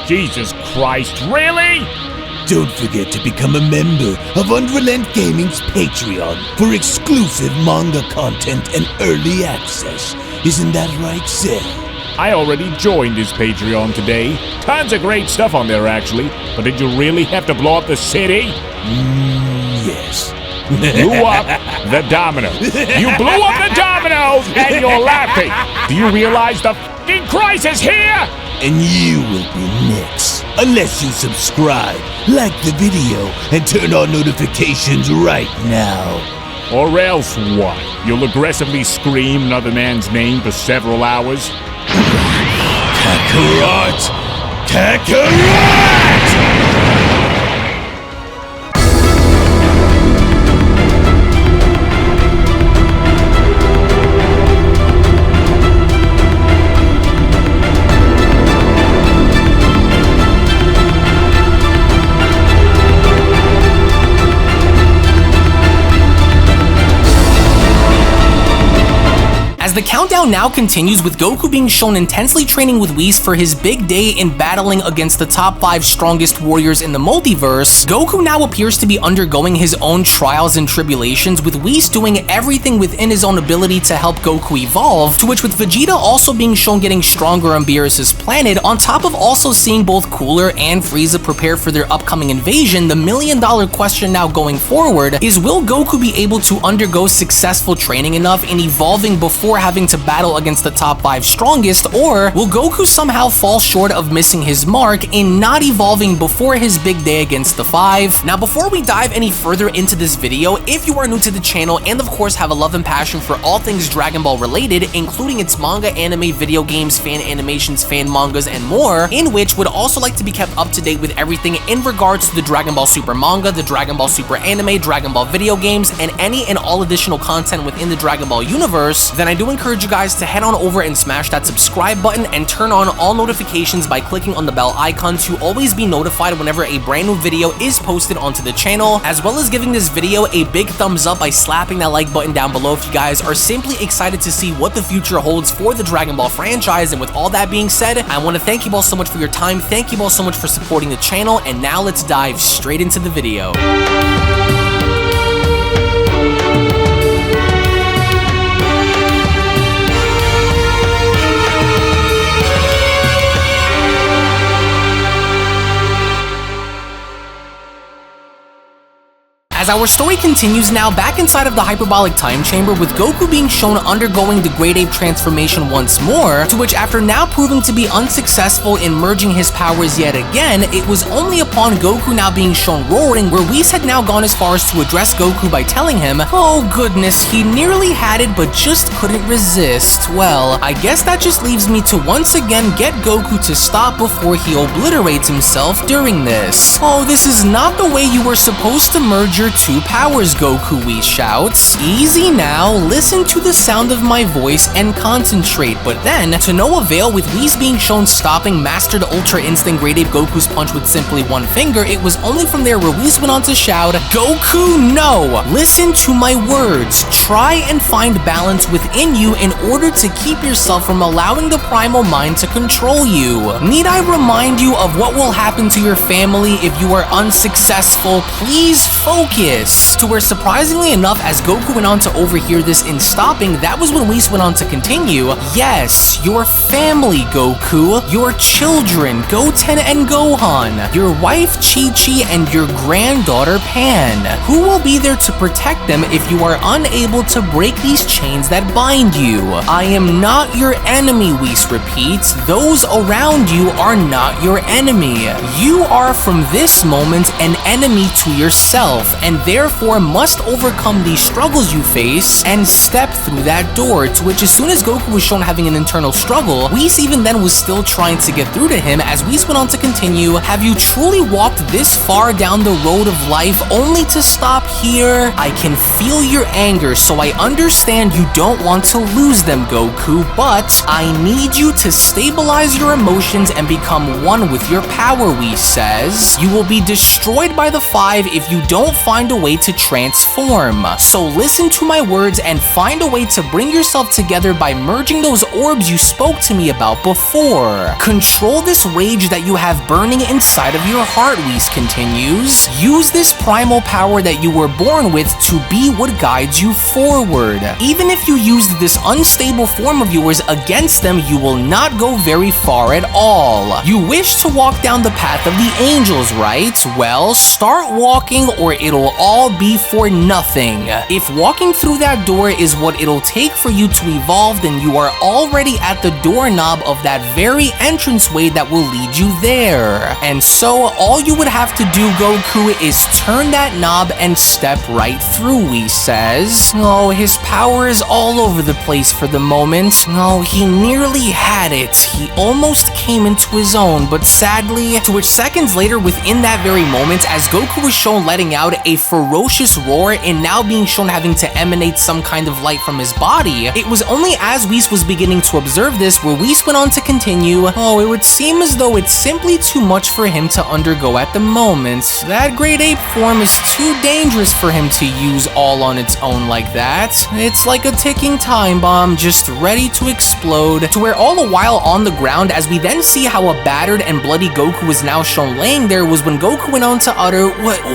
Jesus Christ, really? Don't forget to become a member of UnrealEntGaming's Patreon for exclusive manga content and early access. Isn't that right, Seth? I already joined his Patreon today. Tons of great stuff on there, actually. But did you really have to blow up the city? Yes. Blew up the domino. You blew up the dominoes and you're laughing. Do you realize the f***ing crisis here? And you will be next. Unless you subscribe, like the video, and turn on notifications right now. Or else what? You'll aggressively scream another man's name for several hours? Kakarot! Kakarot! The countdown now continues with Goku being shown intensely training with Whis for his big day in battling against the top 5 strongest warriors in the multiverse. Goku now appears to be undergoing his own trials and tribulations, with Whis doing everything within his own ability to help Goku evolve, to which with Vegeta also being shown getting stronger on Beerus' planet, on top of also seeing both Cooler and Frieza prepare for their upcoming invasion. The million-dollar question now going forward is, will Goku be able to undergo successful training enough in evolving before having to battle against the top 5 strongest, or will Goku somehow fall short of missing his mark in not evolving before his big day against the 5? Now, before we dive any further into this video, if you are new to the channel and of course have a love and passion for all things Dragon Ball related, including its manga, anime, video games, fan animations, fan mangas, and more, in which would also like to be kept up to date with everything in regards to the Dragon Ball Super manga, the Dragon Ball Super anime, Dragon Ball video games, and any and all additional content within the Dragon Ball universe, then I do encourage you guys to head on over and smash that subscribe button and turn on all notifications by clicking on the bell icon to always be notified whenever a brand new video is posted onto the channel, as well as giving this video a big thumbs up by slapping that like button down below if you guys are simply excited to see what the future holds for the Dragon Ball franchise. And with all that being said, I want to thank you all so much for your time, thank you all so much for supporting the channel, and now let's dive straight into the video. As our story continues now, back inside of the hyperbolic time chamber, with Goku being shown undergoing the Great Ape transformation once more, to which after now proving to be unsuccessful in merging his powers yet again, it was only upon Goku now being shown roaring, where Whis had now gone as far as to address Goku by telling him, oh goodness, he nearly had it but just couldn't resist. Well, I guess that just leaves me to once again get Goku to stop before he obliterates himself during this. Oh, this is not the way you were supposed to merge your 2 powers, Goku, Whis shouts. Easy now, listen to the sound of my voice and concentrate. But then, to no avail, with Whis being shown stopping Mastered Ultra Instinct Great Ape Goku's punch with simply one finger, it was only from there where Whis went on to shout, Goku, no! Listen to my words. Try and find balance within you in order to keep yourself from allowing the primal mind to control you. Need I remind you of what will happen to your family if you are unsuccessful? Please focus. To where, surprisingly enough, as Goku went on to overhear this in stopping, that was when Whis went on to continue. Yes, your family, Goku. Your children, Goten and Gohan. Your wife, Chi-Chi, and your granddaughter, Pan. Who will be there to protect them if you are unable to break these chains that bind you? I am not your enemy, Whis repeats. Those around you are not your enemy. You are from this moment an enemy to yourself, and therefore must overcome these struggles you face and step through that door. To which, as soon as Goku was shown having an internal struggle, Whis even then was still trying to get through to him, as Whis went on to continue, have you truly walked this far down the road of life only to stop here? I can feel your anger, so I understand you don't want to lose them, Goku, but I need you to stabilize your emotions and become one with your power, Whis says. You will be destroyed by the 5 if you don't find find a way to transform. So listen to my words and find a way to bring yourself together by merging those orbs you spoke to me about before. Control this rage that you have burning inside of your heart, Whis continues. Use this primal power that you were born with to be what guides you forward. Even if you used this unstable form of yours against them, you will not go very far at all. You wish to walk down the path of the angels, right? Well, start walking or it'll all be for nothing. If walking through that door is what it'll take for you to evolve, then you are already at the doorknob of that very entranceway that will lead you there. And so all you would have to do, Goku, is turn that knob and step right through, Whis says. Oh, his power is all over the place for the moment. Oh, he nearly had it. He almost came into his own, but sadly, to which seconds later, within that very moment, as Goku was shown letting out a ferocious roar and now being shown having to emanate some kind of light from his body, it was only as Whis was beginning to observe this where Whis went on to continue, oh, it would seem as though it's simply too much for him to undergo at the moment. That great ape form is too dangerous for him to use all on its own like that. It's like a ticking time bomb just ready to explode, to where all the while on the ground, as we then see how a battered and bloody Goku is now shown laying there, was when Goku went on to utter,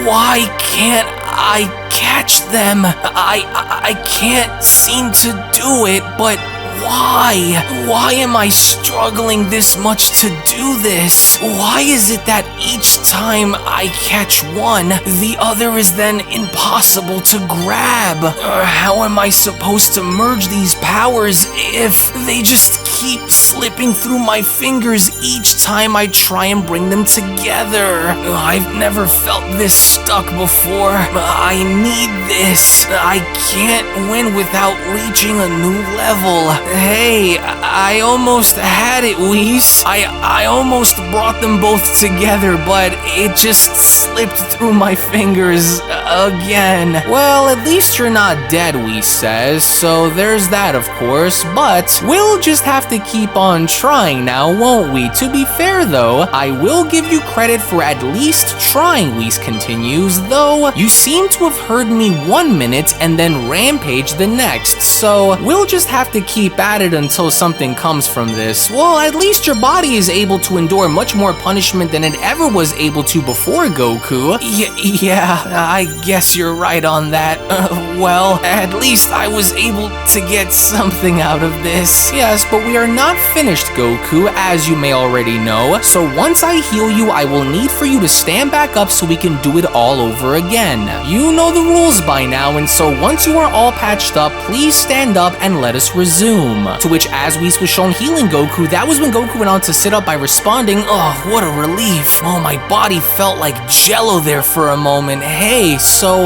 why can't I catch them? I can't seem to do it, but why? Why am I struggling this much to do this? Why is it that each time I catch one, the other is then impossible to grab? How am I supposed to merge these powers if they just keep slipping through my fingers each time I try and bring them together? I've never felt this stuck before. I need this. I can't win without reaching a new level. Hey, I almost had it, Whis. I almost brought them both together, but it just slipped through my fingers again. Well, at least you're not dead, Whis says, so there's that, of course, but we'll just have to keep on trying now, won't we? To be fair, though, I will give you credit for at least trying, Whis continues, though you seem to have heard me 1 minute and then rampage the next, so we'll just have to keep at it until something comes from this. Well, at least your body is able to endure much more punishment than it ever was able to before, Goku. Yeah, I guess you're right on that. Well, at least I was able to get something out of this. Yes, but we are not finished, Goku, as you may already know. So once I heal you, I will need for you to stand back up so we can do it all over again. You know the rules by now, and so once you are all patched up, please stand up and let us resume. To which, as Whis was shown healing Goku, that was when Goku went on to sit up by responding, oh, what a relief. Oh, my body felt like jello there for a moment. Hey, so,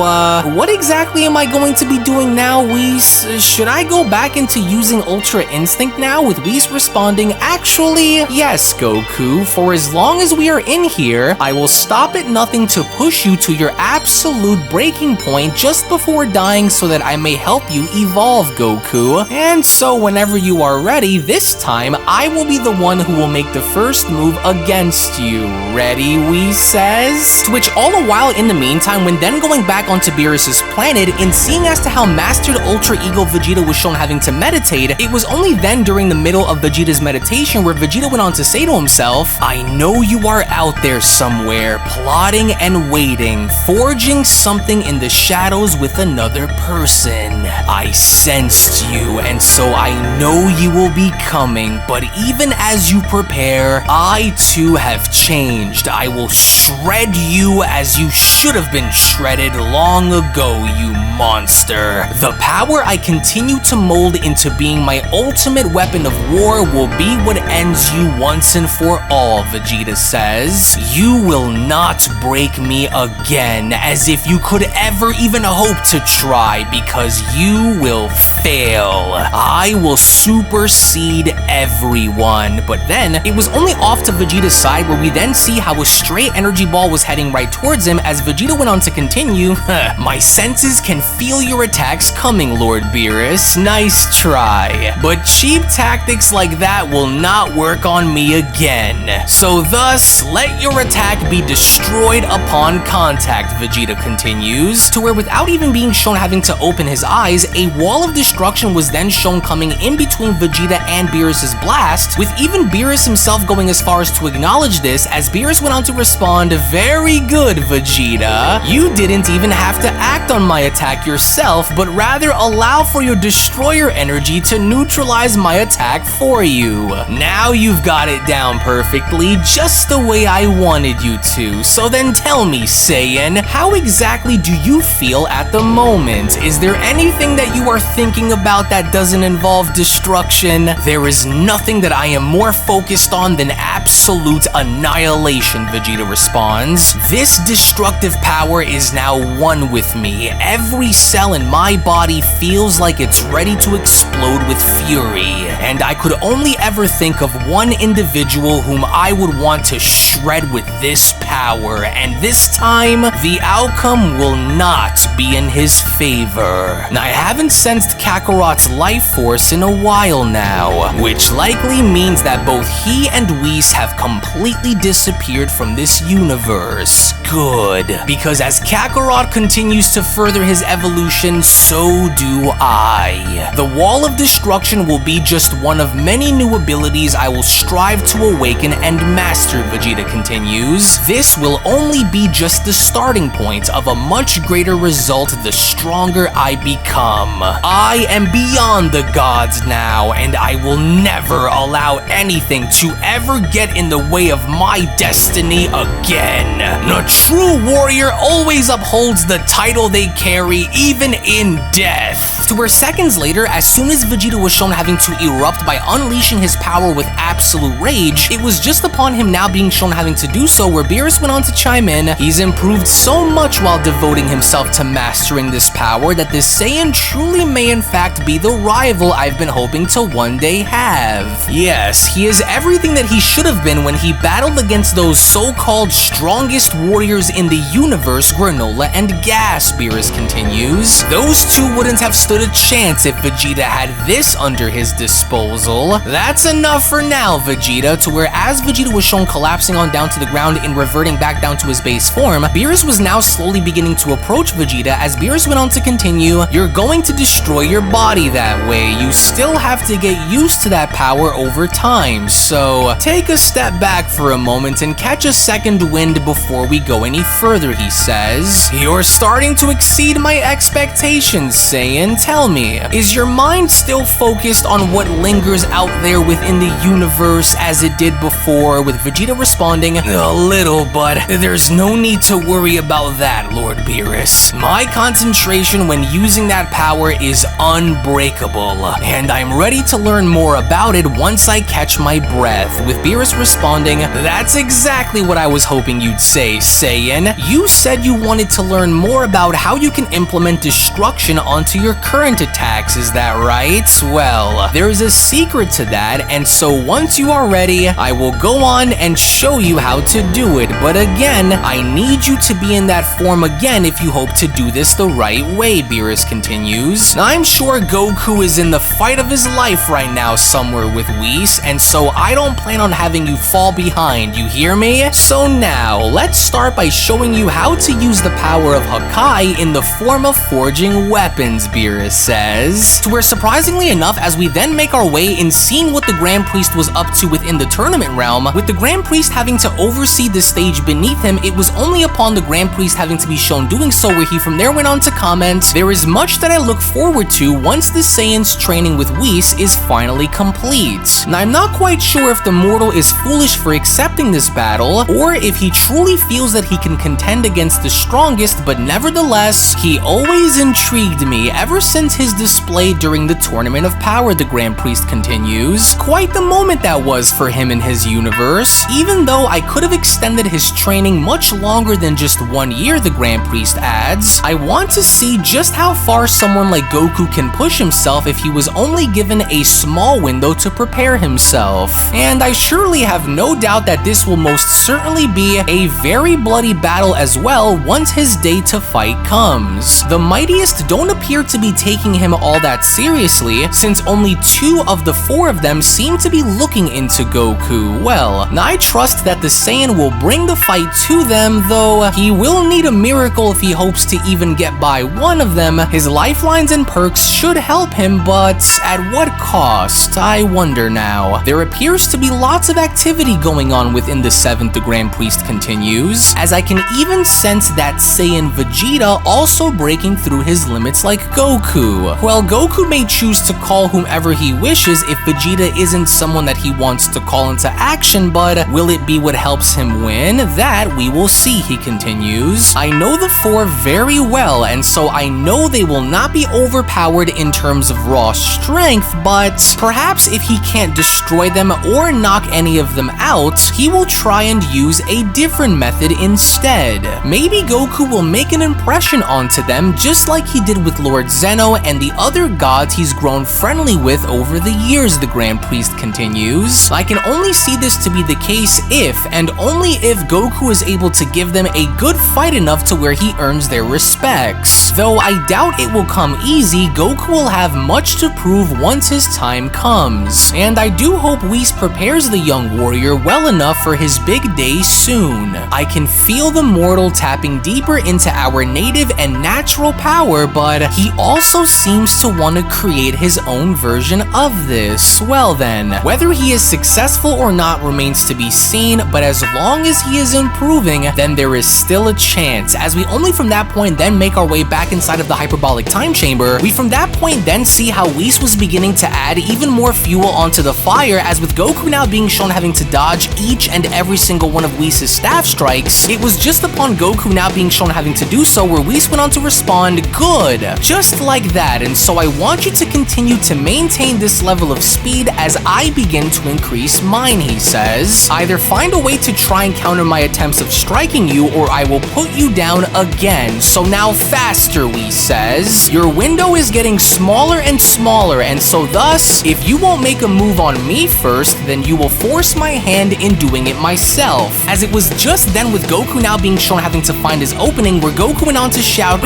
what exactly am I going to be doing now, Whis? Should I go back into using Ultra Instinct now, with Whis responding, actually, yes, Goku, for as long as we are in here, I will stop at nothing to push you to your absolute breaking point just before dying so that I may help you evolve, Goku. And so whenever you are ready, this time, I will be the one who will make the first move against you. Ready, Whis says? To which all the while in the meantime, when then going back onto Beerus's planet and seeing as to how Mastered Ultra Ego Vegeta was shown having to meditate, it was only then during the middle of Vegeta's meditation where Vegeta went on to say to himself, I know you are out there somewhere, plotting and waiting, forging something in the shadows with another person. I sensed you, and so I know you will be coming, but even as you prepare, I too have changed. I will shred you as you should have been shredded long ago, you monster. The power I continue to mold into being my ultimate weapon of war will be what ends you once and for all, Vegeta says. You will not break me again, as if you could ever even hope to try, because you will fail. I will supersede everyone. But then, it was only off to Vegeta's side where we then see how a stray energy ball was heading right towards him as Vegeta went on to continue, my senses can feel your attacks coming, Lord Beerus. Nice try. But cheap tactics like that will not work on me again. So thus, let your attack be destroyed upon contact, Vegeta continues, to where without even being shown having to open his eyes, a wall of destruction was then shown coming in between Vegeta and Beerus' blast, with even Beerus himself going as far as to acknowledge this, as Beerus went on to respond, "Very good, Vegeta. You didn't even have to act on my attack yourself, but rather allow for your destroyer energy to neutralize my attack for you. Now you've got it down perfectly, just the way I wanted you to. So then tell me, Saiyan, how exactly do you feel at the moment? Is there anything that you are thinking about that doesn't involve destruction? There is nothing that I am more focused on than absolute annihilation," Vegeta responds. "This destructive power is now one with me. Every cell in my body feels like it's ready to explode with fury, and I could only ever think of one individual whom I would want to shred with this power, and this time, the outcome will not be in his favor. I haven't sensed Kakarot's life force in a while now, which likely means that both he and Whis have completely disappeared from this universe. Good, because as Kakarot continues to further his evolution, so do I. The Wall of Destruction will be just one of many new abilities I will strive to awaken and master," Vegeta continues. "This will only be just the starting point of a much greater result the stronger I become. I am beyond the gods now, and I will never allow anything to ever get in the way of my destiny again. A true warrior always upholds the title they carry, even in death." To where seconds later, as soon as Vegeta was shown having to erupt by unleashing his power with absolute rage, it was just upon him now being shown having to do so where Beerus went on to chime in, "He's improved so much while devoting himself to mastering this power that this Saiyan truly may in fact be the rival I've been hoping to one day have. Yes, he is everything that he should have been when he battled against those so-called strongest warriors in the universe, Granolah and Gas," Beerus continues. "Those two wouldn't have stood a chance if Vegeta had this under his disposal. That's enough for now, Vegeta," to where as Vegeta was shown collapsing on down to the ground and reverting back down to his base form, Beerus was now slowly beginning to approach Vegeta as Beerus went on to continue, "You're going to destroy your body that way. You still have to get used to that power over time, so take a step back for a moment and catch a second wind before we go any further," he says. "You're starting to exceed my expectations, Saiyan. Tell me, is your mind still focused on what lingers out there within the universe as it did before?" With Vegeta responding, "A little, but there's no need to worry about that, Lord Beerus. My concentration when using that power is unbreakable, and I'm ready to learn more about it once I catch my breath." With Beerus responding, "That's exactly what I was hoping you'd say, Saiyan. You said you wanted to learn more about how you can implement destruction onto your current attacks, is that right? Well, there is a secret to that, and so once you are ready, I will go on and show you how to do it. But again, I need you to be in that form again if you hope to do this the right way," Beerus continues. "I'm sure Goku is in the fight of his life right now somewhere with Whis, and so I don't plan on having you fall behind, you hear me? So now, let's start by showing you how to use the power of Hakai in the form of forging weapons," Beerus says. To where surprisingly enough, as we then make our way in seeing what the Grand Priest was up to within the tournament realm, with the Grand Priest having to oversee the stage beneath him, it was only upon the Grand Priest having to be shown doing so where he from there went on to comment, "There is much that I look forward to once the Saiyan's training with Whis is finally complete. And I'm not quite sure if the mortal is foolish for accepting this battle, or if he truly feels that he can contend against the strongest, but nevertheless, he always intrigued me ever since his display during the Tournament of Power," the Grand Priest continues. "Quite the moment that was for him in his universe. Even though I could have extended his training much longer than just 1 year," the Grand Priest adds, "I want to see just how far someone like Goku can push himself if he was only given a small window to prepare himself. And I surely have no doubt that this will most certainly be a very bloody battle as well once his day to fight comes. The mightiest don't appear to be taking him all that seriously, since only 2 of the 4 of them seem to be looking into Goku. Well, I trust that the Saiyan will bring the fight to them, though he will need a miracle if he hopes to even get by one of them. His lifelines and perks should help him, but at what cost? I wonder now. There appears to be lots of activity going on within the 7th, the Grand Priest continues, as I can even sense that Saiyan Vegeta also breaking through his limits like Goku. Well, Goku may choose to call whomever he wishes if Vegeta isn't someone that he wants to call into action, but will it be what helps him win? That we will see, he continues. I know the 4 very well, and so I know they will not be overpowered in terms of raw strength, but perhaps if he can't destroy them or knock any of them out, he will try and use a different method instead. Maybe Goku will make an impression onto them just like he did with Lord Zeno and the other gods he's grown friendly with over the years, the Grand Priest continues. I can only see this to be the case if, and only if, Goku is able to give them a good fight enough to where he earns their respects. Though I doubt it will come easy, Goku will have much to prove once his time comes. And I do hope Whis prepares the young warrior well enough for his big day soon. I can feel the mortal tapping deeper into our native and natural power, but he also seems to want to create his own version of this. Well then, whether he is successful or not remains to be seen, but as long as he is improving, then there is still a chance, as we only from that point then make our way back inside of the hyperbolic time chamber. We from that point then see how Whis was beginning to add even more fuel onto the fire, as with Goku now being shown having to dodge each and every single one of Whis' staff strikes. It was just upon Goku now being shown having to do so where Whis went on to respond, good, just like that, and so I want you to continue to maintain this level of speed as I begin to increase mine, he says. Either find a way to try and counter my attempts of striking you, or I will put you down again. So now faster, Whis says. Your window is getting smaller and smaller, and so thus, if you won't make a move on me first, then you will force my hand in doing it myself. As it was just then with Goku now being shown having to find his opening, where Goku went on to shout,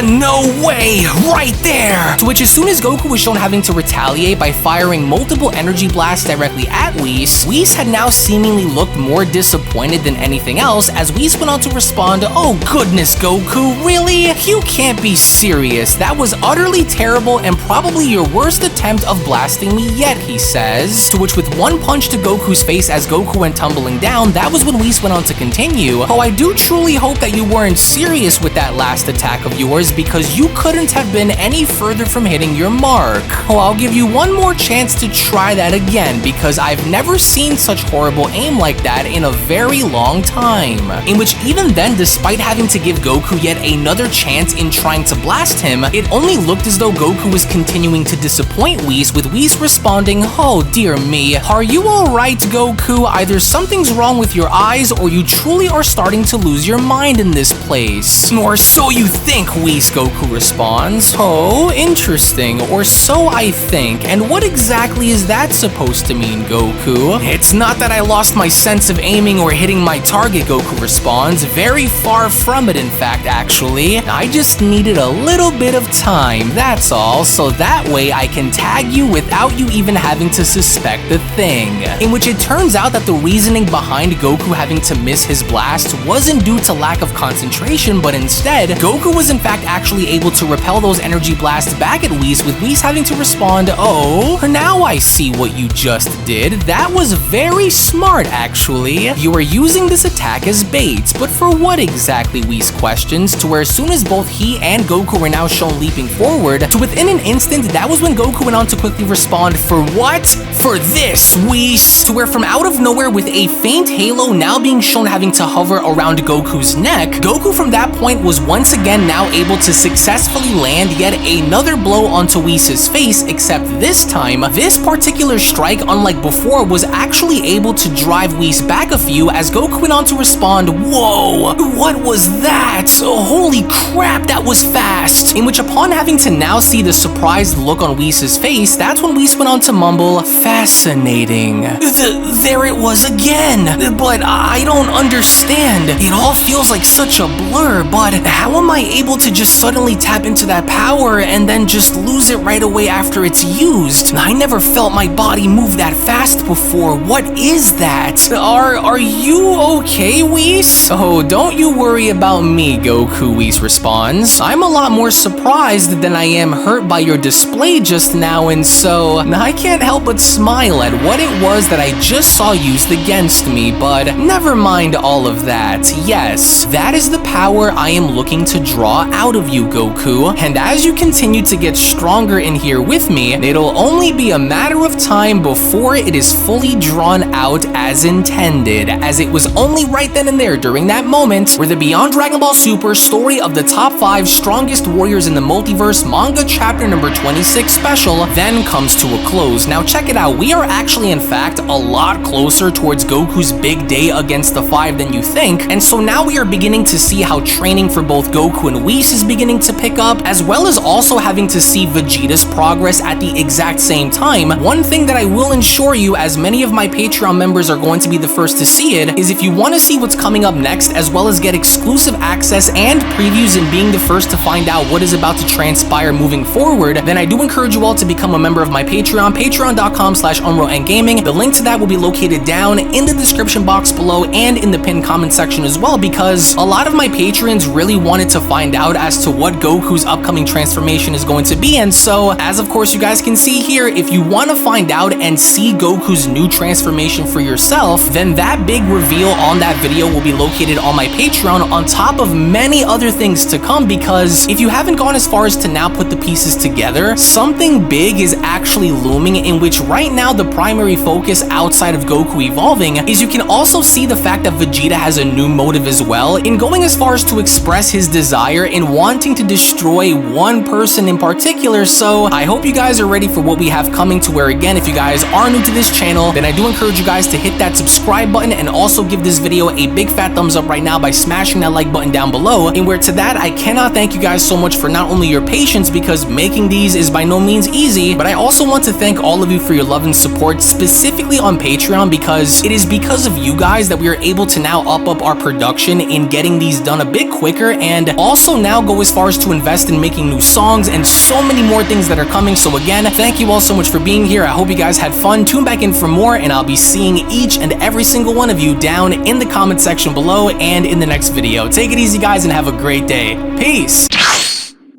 no way, right there! To which as soon as Goku was shown having to retaliate by firing multiple energy blasts directly at Whis, Whis had now seemingly looked more disappointed than anything else, as Whis went on to respond, oh goodness Goku, really? You can't be serious, that was utterly terrible and probably your worst attempt of blasting me yet, he says. To which with one punch to Goku's face as Goku went tumbling down, that was when Whis went on to continue, oh I do truly hope that you weren't serious with that last attack of yours, because you couldn't have been any further from hitting your mark. Oh, I'll give you one more chance to try that again, because I've never seen such horrible aim like that in a very long time. In which even then, despite having to give Goku yet another chance in trying to blast him, it only looked as though Goku was continuing to disappoint Whis, with Whis responding, oh dear me, are you alright Goku? Either something's wrong with your eyes or you truly are starting to lose your mind in this place. Or so you think, Whis, Goku responds. Oh, interesting, or so I think, and what exactly is that supposed to mean, Goku? It's not that I lost my sense of aiming or hitting my target, Goku responds. Very far from it, in fact, actually. I just needed a little bit of time, that's all, so that way I can tag you without you even having to suspect the thing. In which it turns out that the reasoning behind Goku having to miss his blast wasn't due to lack of concentration, but instead, Goku was in fact actually able to repel those energy blasts back at Whis, with Whis having to respond, oh, now I see what you just did. That was very smart, actually. You are using this attack as bait, but for what exactly, Whis questions, to where as soon as both he and Goku were now shown leaping forward, to within an instant, that was when Goku went on to quickly respond, for what? For this, Whis! To where from out of nowhere, with a faint halo now being shown having to hover around Goku's neck, Goku from that point was once again now able to successfully land yet another blow onto Whis' face, except this time, this particular strike, unlike before, was actually able to drive Whis back a few, as Goku went on to respond, whoa, what was that? Oh, holy crap, that was fast! In which upon having to now see the surprised look on Whis' face, that's when Whis went on to mumble, fascinating. There it was again, but I don't understand. It all feels like such a blur, but how am I able to just suddenly tap into that power power and then just lose it right away after it's used. I never felt my body move that fast before. What is that? Are you okay, Whis? Oh, don't you worry about me, Goku, Whis responds. I'm a lot more surprised than I am hurt by your display just now, and so I can't help but smile at what it was that I just saw used against me, but never mind all of that. Yes, that is the power I am looking to draw out of you, Goku, and as you continue to get stronger in here with me, it'll only be a matter of time before it is fully drawn out as intended, as it was only right then and there during that moment where the Beyond Dragon Ball Super story of the top 5 strongest warriors in the multiverse manga chapter number 26 special then comes to a close. Now check it out, we are actually in fact a lot closer towards Goku's big day against the 5 than you think, and so now we are beginning to see how training for both Goku and Whis is beginning to pick up, as well as also having to see Vegeta's progress at the exact same time. One thing that I will ensure you, as many of my Patreon members are going to be the first to see it, is if you want to see what's coming up next, as well as get exclusive access and previews and being the first to find out what is about to transpire moving forward, then I do encourage you all to become a member of my Patreon, patreon.com/UnrealEntGaming. The link to that will be located down in the description box below and in the pinned comment section as well, because a lot of my patrons really wanted to find out as to what Goku's upcoming transformation is going to be, and so, as of course you guys can see here, if you want to find out and see Goku's new transformation for yourself, then that big reveal on that video will be located on my Patreon, on top of many other things to come, because if you haven't gone as far as to now put the pieces together, something big is actually looming, in which right now the primary focus outside of Goku evolving is you can also see the fact that Vegeta has a new motive as well, in going as far as to express his desire in wanting to destroy one person in particular. So I hope you guys are ready for what we have coming, to where, again, if you guys are new to this channel, then I do encourage you guys to hit that subscribe button and also give this video a big fat thumbs up right now by smashing that like button down below, and where to that I cannot thank you guys so much for not only your patience, because making these is by no means easy, but I also want to thank all of you for your love and support, specifically on Patreon, because it is because of you guys that we are able to now up our production in getting these done a bit quicker, and also now go as far as to invest in making new songs and so many more things that are coming. So again, thank you all so much for being here. I hope you guys had fun. Tune back in for more, and I'll be seeing each and every single one of you down in the comment section below and in the next video. Take it easy, guys, and have a great day. Peace!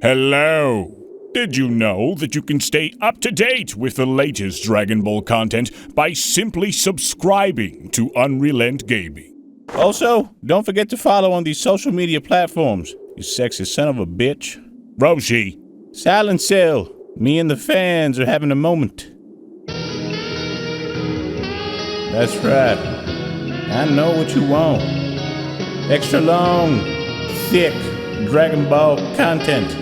Hello! Did you know that you can stay up to date with the latest Dragon Ball content by simply subscribing to UnrealEntGaming? Also, don't forget to follow on these social media platforms, you sexy son of a bitch. Roshi! Silent Cell, me and the fans are having a moment. That's right. I know what you want. Extra long, thick Dragon Ball content.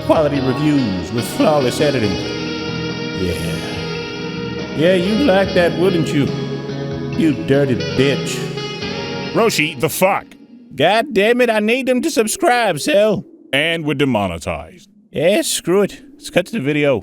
Quality reviews with flawless editing. Yeah, you'd like that, wouldn't you? You dirty bitch. Roshi, the fuck? God damn it, I need them to subscribe, Cell. And we're demonetized. Yeah, screw it. Let's cut to the video.